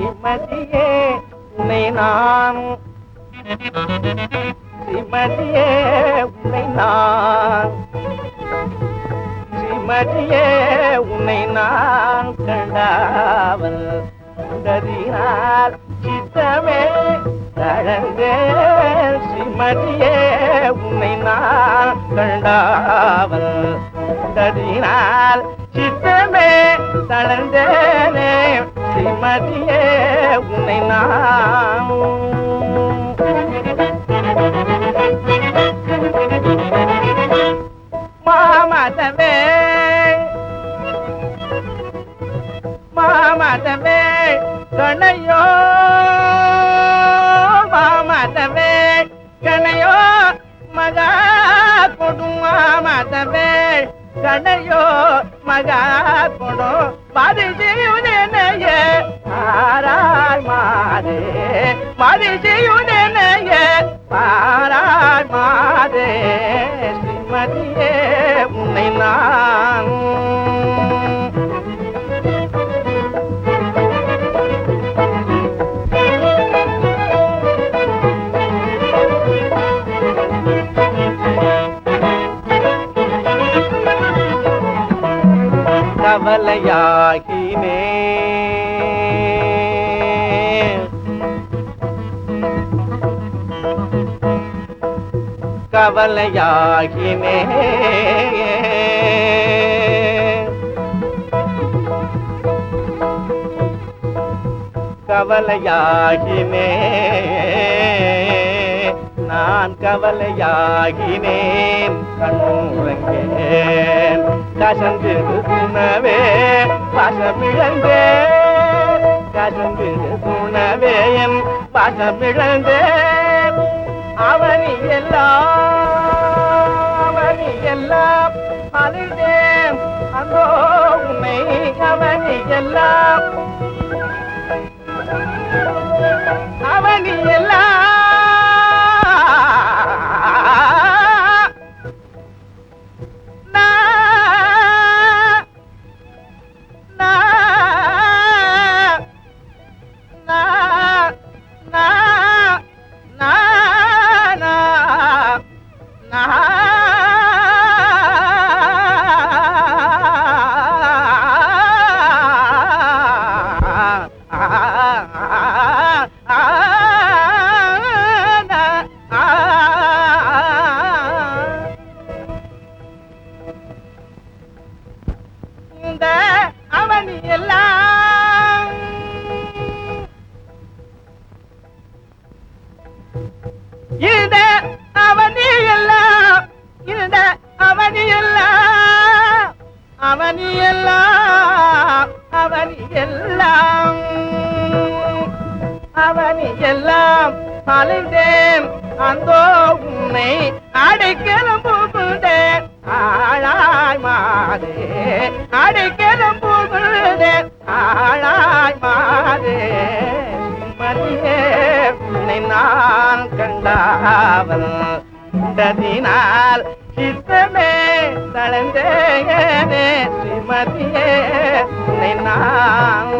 ஸ்ரீமதியே உன்னை நான் ஸ்ரீமதியே உன்னை நான் ஸ்ரீமதியே உன்னை நான் கண்டாவல் கதினால் சித்தமே தழந்தேன் ஸ்ரீமதியே உன்னை நான் கண்டாவல் கதினால் சித்தமே தழந்தேனே ஸ்ரீமதியே உன்னை நான் மாமதவே மாமதவே கணையோ மாமதவே கணையோ மகா கொடும் மாமதவே கணையோ மகா கொடும் மதிஜியுனேயே பாராய் மாதே மதிஜியுனேயே பாராய் மாதே ஸ்ரீமதியே உன்னை நான் கவலையாகினே கவலையாகினே கவலையாகினே நான் கவலையாகினேன் கண்ணுறங்கேன் கசந்திரு துணவே வசமிழந்தேன் கசந்திரு துணவே என் வசமிழந்தேன் அவனி எல்லாம் அழுதேன் அந்தோ உன்னை அவனி எல்லாம் அவனி எல்லாம் அவனி எல்லாம் இந்த அவனி எல்லாம் இந்த அவனி எல்லாம் அவனி எல்லாம் அவனி எல்லாம் அவனி எல்லாம் அலைந்தேன் அந்தோ உன்னை அடைக்கலம் புகுந்தேன் ஆளாய் மாதே அடைக்கலம் புகுந்தேன் ஆளாய் மாதே ஸ்ரீமதியே உன்னை நான் கண்டாவல் கதினால் சித்தமே தளந்தேனே ஸ்ரீமதியே உன்னை நான்